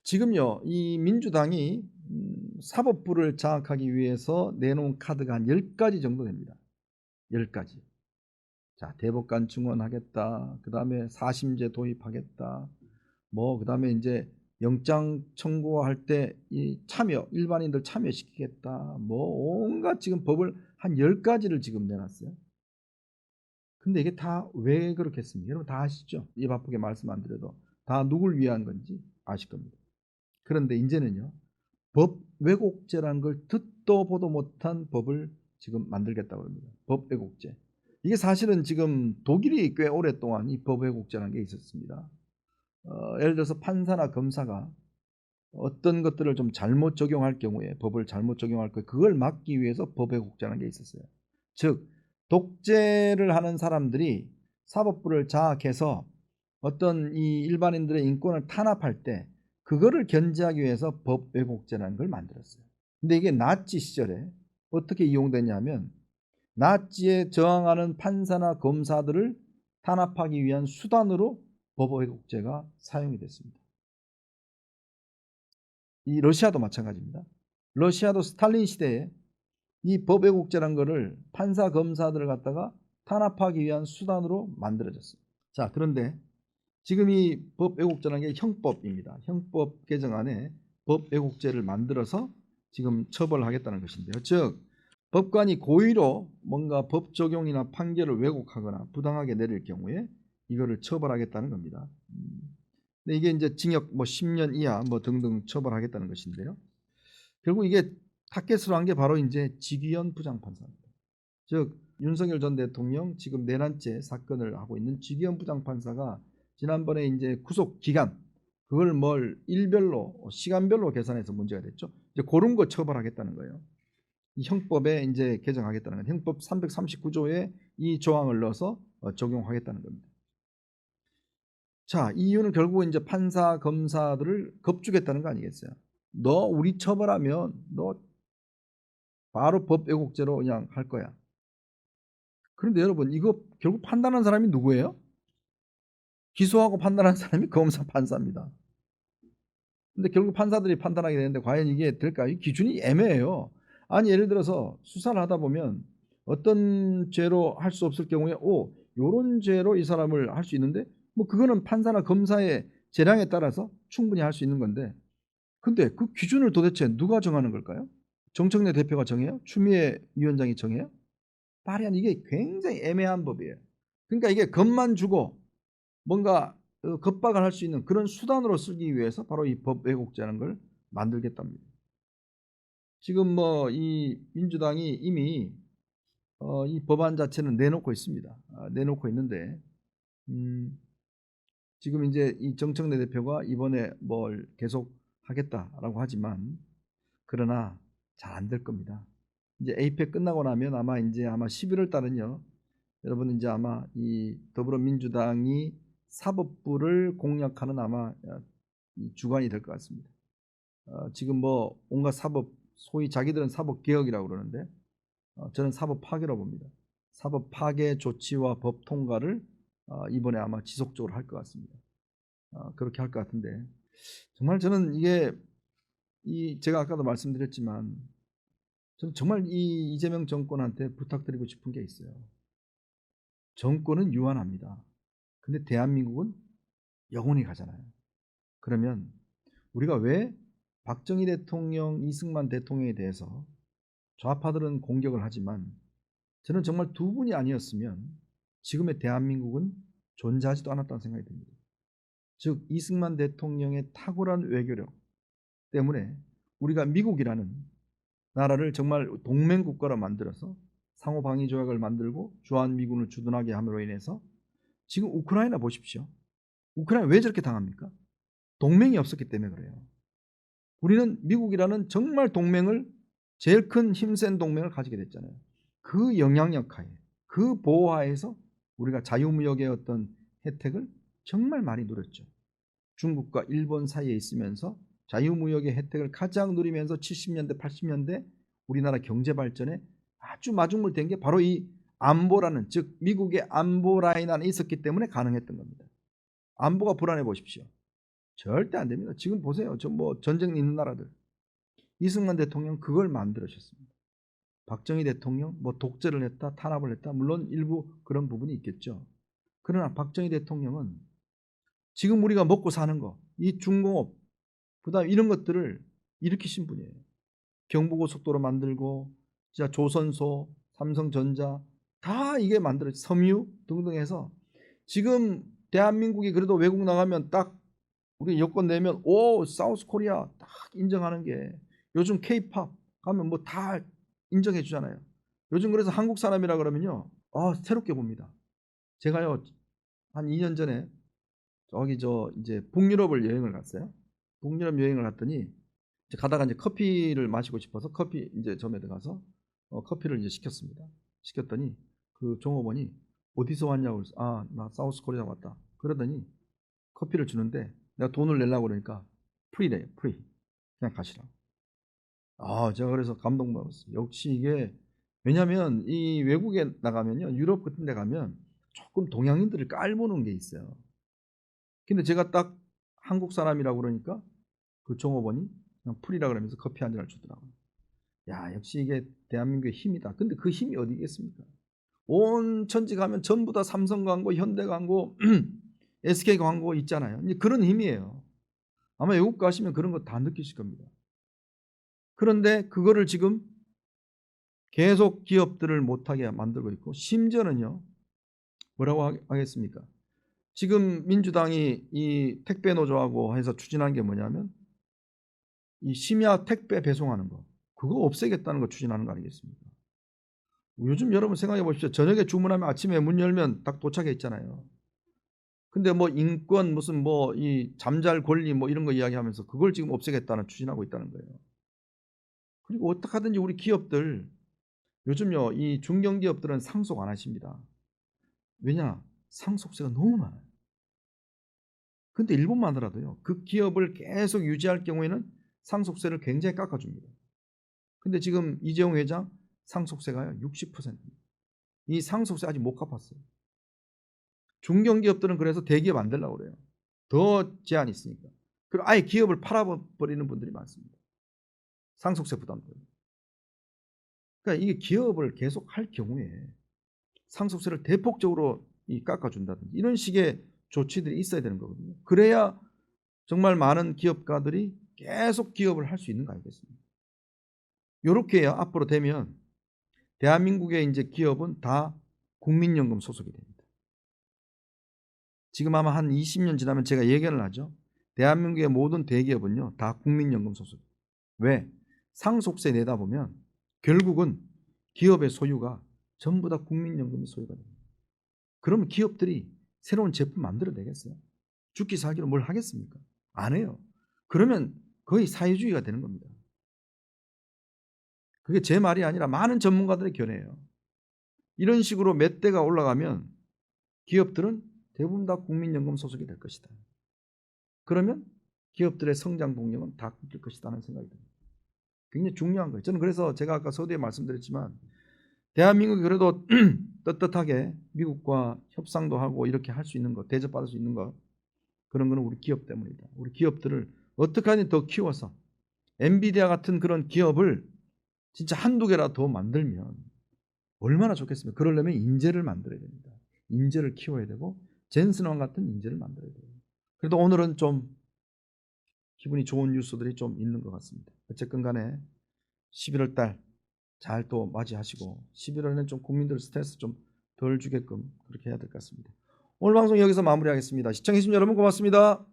지금요, 이 민주당이 사법부를 장악하기 위해서 내놓은 카드가 한 10가지 정도 됩니다. 10가지. 자, 대법관 증원하겠다. 그다음에 사심제 도입하겠다. 그다음에 이제 영장 청구할 때 이 참여, 일반인들 참여시키겠다. 온갖 지금 법을 한 10가지를 지금 내놨어요. 근데 이게 다 왜 그렇겠습니까? 여러분 다 아시죠? 입 아프게 말씀 안 드려도 다 누굴 위한 건지 아실 겁니다. 그런데 이제는요, 법 왜곡죄라는 걸 듣도 보도 못한 법을 지금 만들겠다고 합니다. 법 왜곡죄. 이게 사실은 지금 독일이 꽤 오랫동안 이 법 왜곡죄라는 게 있었습니다. 예를 들어서 판사나 검사가 어떤 것들을 좀 잘못 적용할 경우에, 법을 잘못 적용할 때 그걸 막기 위해서 법 왜곡죄라는 게 있었어요. 즉 독재를 하는 사람들이 사법부를 장악해서 어떤 이 일반인들의 인권을 탄압할 때 그거를 견제하기 위해서 법 왜곡죄라는 걸 만들었어요. 근데 이게 나치 시절에 어떻게 이용되냐면, 나치에 저항하는 판사나 검사들을 탄압하기 위한 수단으로 법 왜곡죄가 사용이 됐습니다. 이 러시아도 마찬가지입니다. 러시아도 스탈린 시대에 이 법 왜곡죄라는 것을 판사 검사들을 갖다가 탄압하기 위한 수단으로 만들어졌어요. 자, 그런데 지금 이 법 왜곡죄라는 게 형법입니다. 형법 개정안에 법 왜곡죄를 만들어서 지금 처벌하겠다는 것인데요. 즉 법관이 고의로 뭔가 법 적용이나 판결을 왜곡하거나 부당하게 내릴 경우에 이거를 처벌하겠다는 겁니다. 근데 이게 이제 징역 10년 이하 등등 처벌하겠다는 것인데요. 결국 이게 타겟으로 한 게 바로 이제 지기현 부장판사입니다. 즉 윤석열 전 대통령 지금 내란죄 사건을 하고 있는 지기현 부장판사가 지난번에 이제 구속 기간 그걸 일별로 시간별로 계산해서 문제가 됐죠. 이제 그런 거 처벌하겠다는 거예요. 이 형법에 이제 개정하겠다는 건 형법 339조에 이 조항을 넣어서 적용하겠다는 겁니다. 자, 이 이유는 결국은 이제 판사 검사들을 겁주겠다는 거 아니겠어요? 너 우리 처벌하면 너 바로 법 왜곡죄로 그냥 할 거야. 그런데 여러분 이거 결국 판단하는 사람이 누구예요? 기소하고 판단하는 사람이 검사 판사입니다. 근데 결국 판사들이 판단하게 되는데 과연 이게 될까요? 이 기준이 애매해요. 아니 예를 들어서 수사를 하다 보면 어떤 죄로 할 수 없을 경우에 요런 죄로 이 사람을 할 수 있는데 그거는 판사나 검사의 재량에 따라서 충분히 할 수 있는 건데, 근데 그 기준을 도대체 누가 정하는 걸까요? 정청래 대표가 정해요? 추미애 위원장이 정해요? 말이 안, 이게 굉장히 애매한 법이에요. 그러니까 이게 겁만 주고 뭔가 겁박을 할 수 있는 그런 수단으로 쓰기 위해서 바로 이 법 왜곡죄라는 걸 만들겠답니다. 지금 이 민주당이 이미 이 법안 자체는 내놓고 있습니다. 내놓고 있는데 지금 이제 이 정청래 대표가 이번에 뭘 계속 하겠다라고 하지만, 그러나 잘 안 될 겁니다. 이제 APEC 끝나고 나면 아마 11월 달은요, 여러분 이제 아마 이 더불어민주당이 사법부를 공략하는 아마 이 주관이 될 것 같습니다. 지금 온갖 사법, 소위 자기들은 사법 개혁이라고 그러는데 저는 사법 파괴라고 봅니다. 사법 파괴 조치와 법 통과를 이번에 아마 지속적으로 할 것 같습니다. 그렇게 할 것 같은데, 정말 저는 이게 제가 아까도 말씀드렸지만 저는 정말 이 이재명 정권한테 부탁드리고 싶은 게 있어요. 정권은 유한합니다. 근데 대한민국은 영원히 가잖아요. 그러면 우리가 왜 박정희 대통령, 이승만 대통령에 대해서 좌파들은 공격을 하지만 저는 정말 두 분이 아니었으면 지금의 대한민국은 존재하지도 않았다는 생각이 듭니다. 즉 이승만 대통령의 탁월한 외교력 때문에 우리가 미국이라는 나라를 정말 동맹국가로 만들어서 상호방위조약을 만들고 주한미군을 주둔하게 함으로 인해서 지금 우크라이나 보십시오. 우크라이나 왜 저렇게 당합니까? 동맹이 없었기 때문에 그래요. 우리는 미국이라는 정말 동맹을, 제일 큰 힘센 동맹을 가지게 됐잖아요. 그 영향력 하에, 그 보호하에서 우리가 자유무역의 어떤 혜택을 정말 많이 누렸죠. 중국과 일본 사이에 있으면서 자유무역의 혜택을 가장 누리면서 70년대 80년대 우리나라 경제 발전에 아주 마중물 된 게 바로 이 안보라는, 즉 미국의 안보 라인 안에 있었기 때문에 가능했던 겁니다. 안보가 불안해 보십시오. 절대 안 됩니다. 지금 보세요. 저 뭐 전쟁 있는 나라들. 이승만 대통령 그걸 만들어셨습니다. 박정희 대통령 뭐 독재를 했다, 탄압을 했다. 물론 일부 그런 부분이 있겠죠. 그러나 박정희 대통령은 지금 우리가 먹고 사는 거, 이 중공업, 그다음 이런 것들을 일으키신 분이에요. 경부고속도로 만들고, 진짜 조선소, 삼성전자 다 이게 만들어, 섬유 등등 해서 지금 대한민국이 그래도 외국 나가면 딱 우리 여권 내면 오 사우스 코리아 딱 인정하는 게, 요즘 K-팝 가면 뭐 다 인정해 주잖아요. 요즘 그래서 한국 사람이라 그러면요, 새롭게 봅니다. 제가요 한 2년 전에 저기 이제 북유럽을 여행을 갔어요. 북유럽 여행을 갔더니 이제 가다가 이제 커피를 마시고 싶어서 커피 이제 점에 들어가서 커피를 이제 시켰습니다. 시켰더니 그 종업원이 어디서 왔냐고 그래서 나 사우스 코리아 왔다. 그러더니 커피를 주는데 내가 돈을 내려고 그러니까 프리래요. 프리. 그냥 가시라고. 제가 그래서 감동받았어요. 역시 이게, 왜냐하면 이 외국에 나가면요, 유럽 같은 데 가면 조금 동양인들을 깔보는 게 있어요. 근데 제가 딱 한국 사람이라고 그러니까 그 종업원이 그냥 풀이라 그러면서 커피 한 잔을 주더라고요. 야, 역시 이게 대한민국의 힘이다. 근데 그 힘이 어디 있겠습니까? 온 천지 가면 전부 다 삼성 광고, 현대 광고, SK 광고 있잖아요. 이제 그런 힘이에요. 아마 외국 가시면 그런 거 다 느끼실 겁니다. 그런데 그거를 지금 계속 기업들을 못하게 만들고 있고, 심지어는요, 뭐라고 하겠습니까? 지금 민주당이 이 택배 노조하고 해서 추진한 게 뭐냐면 이 심야 택배 배송하는 거, 그거 없애겠다는 거 추진하는 거 아니겠습니까? 요즘 여러분 생각해 보십시오. 저녁에 주문하면 아침에 문 열면 딱 도착해 있잖아요. 근데 뭐 인권 무슨 뭐 이 잠잘 권리 뭐 이런 거 이야기하면서 그걸 지금 없애겠다는 추진하고 있다는 거예요. 그리고 어떻게 하든지 우리 기업들, 요즘요 이 중견기업들은 상속 안 하십니다. 왜냐? 상속세가 너무 많아요. 근데 일본만 하더라도요, 그 기업을 계속 유지할 경우에는 상속세를 굉장히 깎아줍니다. 근데 지금 이재용 회장 상속세가요 60%입니다. 이 상속세 아직 못 갚았어요. 중견기업들은 그래서 대기업 안 되려고 그래요. 더 제한이 있으니까. 그리고 아예 기업을 팔아버리는 분들이 많습니다. 상속세 부담 때문에. 그러니까 이게 기업을 계속 할 경우에 상속세를 대폭적으로 깎아준다든지 이런 식의 조치들이 있어야 되는 거거든요. 그래야 정말 많은 기업가들이 계속 기업을 할 수 있는 거 아니겠습니까? 이렇게 해야 앞으로 되면 대한민국의 이제 기업은 다 국민연금 소속이 됩니다. 지금 아마 한 20년 지나면 제가 예견을 하죠. 대한민국의 모든 대기업은요 다 국민연금 소속. 왜? 상속세 내다 보면 결국은 기업의 소유가 전부 다 국민연금의 소유가 됩니다. 그러면 기업들이 새로운 제품 만들어내겠어요? 죽기 살기로 뭘 하겠습니까? 안 해요. 그러면 거의 사회주의가 되는 겁니다. 그게 제 말이 아니라 많은 전문가들의 견해예요. 이런 식으로 몇 대가 올라가면 기업들은 대부분 다 국민연금 소속이 될 것이다. 그러면 기업들의 성장 동력은 다 끊길 것이다 하는 생각이 듭니다. 굉장히 중요한 거예요. 저는 그래서 제가 아까 서두에 말씀드렸지만 대한민국이 그래도 떳떳하게 미국과 협상도 하고 이렇게 할 수 있는 것, 대접받을 수 있는 것, 그런 거는 우리 기업 때문이다. 우리 기업들을 어떻게 하니 더 키워서 엔비디아 같은 그런 기업을 진짜 한두 개라도 더 만들면 얼마나 좋겠습니까? 그러려면 인재를 만들어야 됩니다. 인재를 키워야 되고 젠슨왕 같은 인재를 만들어야 돼요. 그래도 오늘은 좀 기분이 좋은 뉴스들이 좀 있는 것 같습니다. 어쨌든 간에 11월 달 잘 또 맞이하시고 11월에는 좀 국민들 스트레스 좀 덜 주게끔 그렇게 해야 될 것 같습니다. 오늘 방송 여기서 마무리하겠습니다. 시청해주신 여러분 고맙습니다.